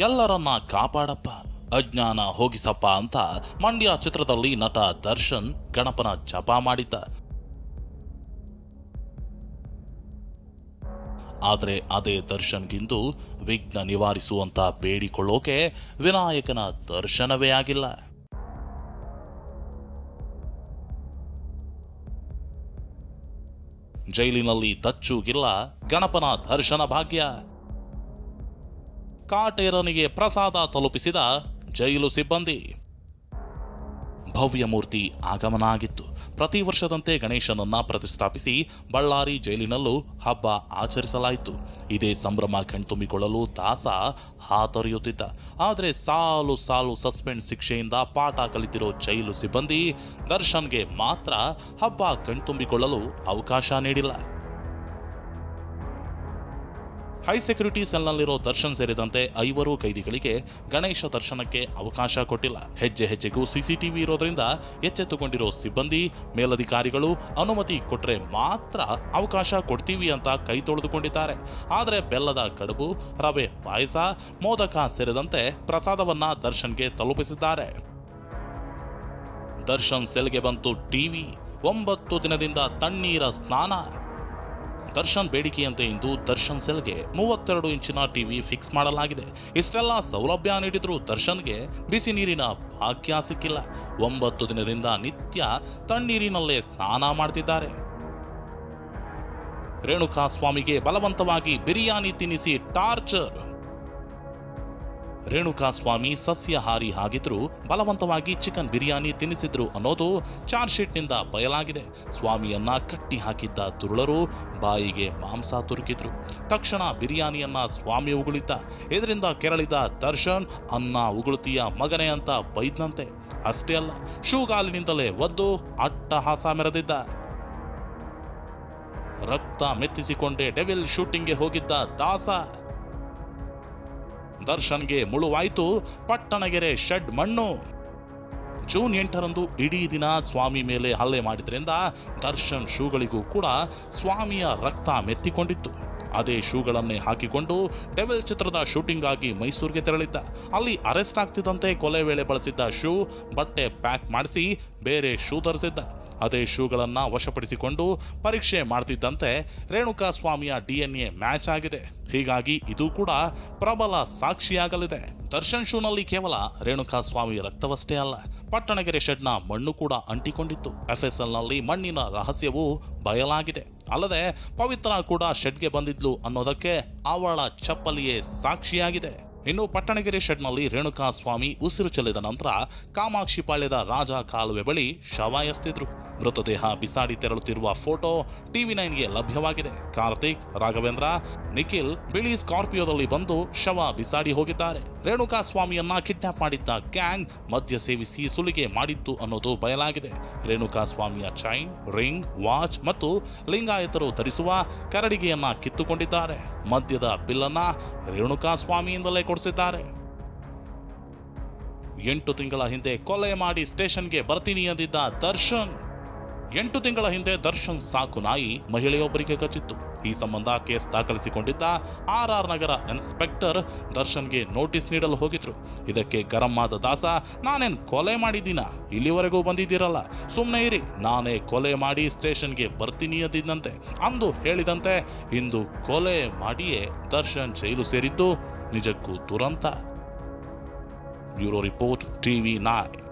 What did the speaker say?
ಎಲ್ಲರನ್ನ ಕಾಪಾಡಪ್ಪ, ಅಜ್ಞಾನ ಹೋಗಿಸಪ್ಪ ಅಂತ ಮಂಡ್ಯ ಚಿತ್ರದಲ್ಲಿ ನಟ ದರ್ಶನ್ ಗಣಪನ ಜಪ ಮಾಡಿದ್ದ. ಆದರೆ ಅದೇ ದರ್ಶನ್ಗಿಂದು ವಿಘ್ನ ನಿವಾರಿಸುವಂತ ಬೇಡಿಕೊಳ್ಳೋಕೆ ವಿನಾಯಕನ ದರ್ಶನವೇ ಆಗಿಲ್ಲ. ಜೈಲಿನಲ್ಲಿ ತಚ್ಚೂಗಿಲ್ಲ ಗಣಪನ ದರ್ಶನ ಭಾಗ್ಯ. ಕಾಟೇರನಿಗೆ ಪ್ರಸಾದ ತಲುಪಿಸಿದ ಜೈಲು ಸಿಬ್ಬಂದಿ. ಭವ್ಯ ಮೂರ್ತಿ ಆಗಮನ ಆಗಿತ್ತು. ಪ್ರತಿ ವರ್ಷದಂತೆ ಗಣೇಶನನ್ನ ಪ್ರತಿಷ್ಠಾಪಿಸಿ ಬಳ್ಳಾರಿ ಜೈಲಿನಲ್ಲೂ ಹಬ್ಬ ಆಚರಿಸಲಾಯಿತು. ಇದೇ ಸಂಭ್ರಮ ಕಣ್ತುಂಬಿಕೊಳ್ಳಲು ದಾಸ ಹಾತೊರೆಯುತ್ತಿದ್ದ. ಆದರೆ ಸಾಲು ಸಾಲು ಸಸ್ಪೆಂಡ್ ಶಿಕ್ಷೆಯಿಂದ ಪಾಠ ಕಲಿತಿರೋ ಜೈಲು ಸಿಬ್ಬಂದಿ ದರ್ಶನ್ಗೆ ಮಾತ್ರ ಹಬ್ಬ ಕಣ್ತುಂಬಿಕೊಳ್ಳಲು ಅವಕಾಶ ನೀಡಿಲ್ಲ. ಹೈ ಸೆಕ್ಯೂರಿಟಿ ಸೆಲ್ನಲ್ಲಿರೋ ದರ್ಶನ್ ಸೇರಿದಂತೆ 5 ಕೈದಿಗಳಿಗೆ ಗಣೇಶ ದರ್ಶನಕ್ಕೆ ಅವಕಾಶ ಕೊಟ್ಟಿಲ್ಲ. ಹೆಜ್ಜೆ ಹೆಜ್ಜೆಗೂ ಸಿಸಿಟಿವಿ ಇರೋದ್ರಿಂದ ಎಚ್ಚೆತ್ತುಕೊಂಡಿರೋ ಸಿಬ್ಬಂದಿ ಮೇಲಧಿಕಾರಿಗಳು ಅನುಮತಿ ಕೊಟ್ರೆ ಮಾತ್ರ ಅವಕಾಶ ಕೊಡ್ತೀವಿ ಅಂತ ಕೈ ತೊಳೆದುಕೊಂಡಿದ್ದಾರೆ. ಆದರೆ ಬೆಲ್ಲದ ಕಡುಬು, ರವೆ ಪಾಯಸ, ಮೋದಕ ಸೇರಿದಂತೆ ಪ್ರಸಾದವನ್ನ ದರ್ಶನ್ಗೆ ತಲುಪಿಸಿದ್ದಾರೆ. ದರ್ಶನ್ ಸೆಲ್ಗೆ ಬಂತು ಟಿವಿ. 9 ದಿನದಿಂದ ತಣ್ಣೀರ ಸ್ನಾನ. ದರ್ಶನ್ ಬೇಡಿಕೆಯಂತೆ ಇಂದು ದರ್ಶನ್ ಸೆಲ್ಗೆ 32 ಇಂಚಿನ ಟಿವಿ ಫಿಕ್ಸ್ ಮಾಡಲಾಗಿದೆ. ಇಷ್ಟೆಲ್ಲ ಸೌಲಭ್ಯ ನೀಡಿದ್ರೂ ದರ್ಶನ್ಗೆ ಬಿಸಿ ನೀರಿನ ಭಾಗ್ಯ ಸಿಕ್ಕಿಲ್ಲ. 9 ದಿನದಿಂದ ನಿತ್ಯ ತಣ್ಣೀರಿನಲ್ಲೇ ಸ್ನಾನ ಮಾಡ್ತಿದ್ದಾರೆ. ರೇಣುಕಾ ಸ್ವಾಮಿಗೆ ಬಲವಂತವಾಗಿ ಬಿರಿಯಾನಿ ತಿನ್ನಿಸಿ ಟಾರ್ಚರ್. ರೇಣುಕಾ ಸ್ವಾಮಿ ಸಸ್ಯಾಹಾರಿ ಆಗಿದ್ರು ಬಲವಂತವಾಗಿ ಚಿಕನ್ ಬಿರಿಯಾನಿ ತಿನ್ನಿಸಿದ್ರು ಅನ್ನೋದು ಚಾರ್ಜ್ ಶೀಟ್ನಿಂದ ಬಯಲಾಗಿದೆ. ಸ್ವಾಮಿಯನ್ನ ಕಟ್ಟಿ ಹಾಕಿದ್ದ ದುರುಳರು ಬಾಯಿಗೆ ಮಾಂಸ ತುರುಕಿದ್ರು. ತಕ್ಷಣ ಬಿರಿಯಾನಿಯನ್ನ ಸ್ವಾಮಿ ಉಗುಳಿದ್ದ. ಇದರಿಂದ ಕೆರಳಿದ ದರ್ಶನ್ ಅನ್ನ ಉಗುಳುತ್ತೀಯ ಮಗನೆ ಅಂತ ಬೈದ್ನಂತೆ. ಅಷ್ಟೇ ಅಲ್ಲ, ಶೂಗಾಲಿನಿಂದಲೇ ಒದ್ದು ಅಟ್ಟಹಾಸ ಮೆರೆದಿದ್ದ. ರಕ್ತ ಮೆತ್ತಿಸಿಕೊಂಡೇ ಡೆವಿಲ್ ಶೂಟಿಂಗ್ಗೆ ಹೋಗಿದ್ದ ದಾಸ. ದರ್ಶನ್ಗೆ ಮುಳುವಾಯಿತು ಪಟ್ಟಣಗೆರೆ ಶೆಡ್ ಮಣ್ಣು. ಜೂನ್ 8ರಂದು ಇಡೀ ದಿನ ಸ್ವಾಮಿ ಮೇಲೆ ಹಲ್ಲೆ ಮಾಡಿದ್ರಿಂದ ದರ್ಶನ್ ಶೂಗಳಿಗೂ ಕೂಡ ಸ್ವಾಮಿಯ ರಕ್ತ ಮೆತ್ತಿಕೊಂಡಿತ್ತು. ಅದೇ ಶೂಗಳನ್ನೇ ಹಾಕಿಕೊಂಡು ಡೆವಿಲ್ ಚಿತ್ರದ ಶೂಟಿಂಗ್ ಆಗಿ ಮೈಸೂರಿಗೆ ತೆರಳಿದ್ದ. ಅಲ್ಲಿ ಅರೆಸ್ಟ್ ಆಗ್ತಿದ್ದಂತೆ ಕೊಲೆ ವೇಳೆ ಬಳಸಿದ್ದ ಶೂ ಬಟ್ಟೆ ಪ್ಯಾಕ್ ಮಾಡಿಸಿ ಬೇರೆ ಶೂ ಧರಿಸಿದ್ದ. ಅದೇ ಶೂಗಳನ್ನ ವಶಪಡಿಸಿಕೊಂಡು ಪರೀಕ್ಷೆ ಮಾಡ್ತಿದ್ದಂತೆ ರೇಣುಕಾ ಸ್ವಾಮಿಯ DNA ಮ್ಯಾಚ್ ಆಗಿದೆ. ಹೀಗಾಗಿ ಇದು ಕೂಡ ಪ್ರಬಲ ಸಾಕ್ಷಿಯಾಗಲಿದೆ. ದರ್ಶನ್ ಶೂನಲ್ಲಿ ಕೇವಲ ರೇಣುಕಾ ಸ್ವಾಮಿ ರಕ್ತವಷ್ಟೇ ಅಲ್ಲ, ಪಟ್ಟಣಗೆರೆ ಶೆಡ್ನ ಮಣ್ಣು ಕೂಡ ಅಂಟಿಕೊಂಡಿತ್ತು. FSLನಲ್ಲಿ ಮಣ್ಣಿನ ರಹಸ್ಯವೂ ಬಯಲಾಗಿದೆ. ಅಲ್ಲದೆ ಪವಿತ್ರ ಕೂಡ ಶೆಡ್ಗೆ ಬಂದಿದ್ಲು ಅನ್ನೋದಕ್ಕೆ ಅವಳ ಚಪ್ಪಲಿಯೇ ಸಾಕ್ಷಿಯಾಗಿದೆ. ಇನ್ನು ಪಟ್ಟಣಗೆರೆ ಶೆಡ್ನಲ್ಲಿ ರೇಣುಕಾ ಸ್ವಾಮಿ ಉಸಿರು ಚೆಲ್ಲಿದ ನಂತರ ಕಾಮಾಕ್ಷಿ ಪಾಳ್ಯದ ರಾಜ ಕಾಲುವೆ ಬಳಿ ಶವ ಎಸ್ತಿದ್ರು. ಮೃತದೇಹ ಬಿಸಾಡಿ ತೆರಳುತ್ತಿರುವ ಫೋಟೋ TV9ಗೆ ಲಭ್ಯವಾಗಿದೆ. ಕಾರ್ತಿಕ್, ರಾಘವೇಂದ್ರ, ನಿಖಿಲ್ ಬಿಳಿ ಸ್ಕಾರ್ಪಿಯೋದಲ್ಲಿ ಬಂದು ಶವ ಬಿಸಾಡಿ ಹೋಗಿದ್ದಾರೆ. ರೇಣುಕಾ ಸ್ವಾಮಿಯನ್ನ ಕಿಡ್ನಾಪ್ ಮಾಡಿದ್ದ ಗ್ಯಾಂಗ್ ಮದ್ಯ ಸೇವಿಸಿ ಸುಲಿಗೆ ಮಾಡಿತ್ತು ಅನ್ನೋದು ಬಯಲಾಗಿದೆ. ರೇಣುಕಾ ಸ್ವಾಮಿಯ ಚೈನ್, ರಿಂಗ್, ವಾಚ್ ಮತ್ತು ಲಿಂಗಾಯತರು ಧರಿಸುವ ಕರಡಿಗೆಯನ್ನ ಕಿತ್ತುಕೊಂಡಿದ್ದಾರೆ. ಮದ್ಯದ ಬಿಲ್ಲನ್ನ ರೇಣುಕಾ ಸ್ವಾಮಿಯಿಂದಲೇ ಕೊಡಿಸಿದ್ದಾರೆ. 8 ತಿಂಗಳ ಹಿಂದೆ ಕೊಲೆ ಮಾಡಿ ಸ್ಟೇಷನ್ಗೆ ಬರ್ತೀನಿ ಎಂದಿದ್ದ ದರ್ಶನ್. 8 ತಿಂಗಳ ಹಿಂದೆ ದರ್ಶನ್ ಸಾಕು ನಾಯಿ ಮಹಿಳೆಯೊಬ್ಬರಿಗೆ ಕಚ್ಚಿತ್ತು. ಈ ಸಂಬಂಧ ಕೇಸ್ ದಾಖಲಿಸಿಕೊಂಡಿದ್ದ RR ನಗರ ಇನ್ಸ್ಪೆಕ್ಟರ್ ದರ್ಶನ್ಗೆ ನೋಟಿಸ್ ನೀಡಲು ಹೋಗಿದ್ರು. ಇದಕ್ಕೆ ಗರಂ ಆದ ದಾಸ, ನಾನೇನ್ ಕೊಲೆ ಮಾಡಿದ್ದೀನ, ಇಲ್ಲಿವರೆಗೂ ಬಂದಿದ್ದೀರಲ್ಲ, ಸುಮ್ಮನೆ ಇರಿ, ನಾನೇ ಕೊಲೆ ಮಾಡಿ ಸ್ಟೇಷನ್ಗೆ ಬರ್ತೀನಿ ಅಂದಿದ್ದಂತೆ. ಅಂದು ಹೇಳಿದಂತೆ ಇಂದು ಕೊಲೆ ಮಾಡಿಯೇ ದರ್ಶನ್ ಜೈಲು ಸೇರಿದ್ದು ನಿಜಕ್ಕೂ ದುರಂತ. Bureau report TV9.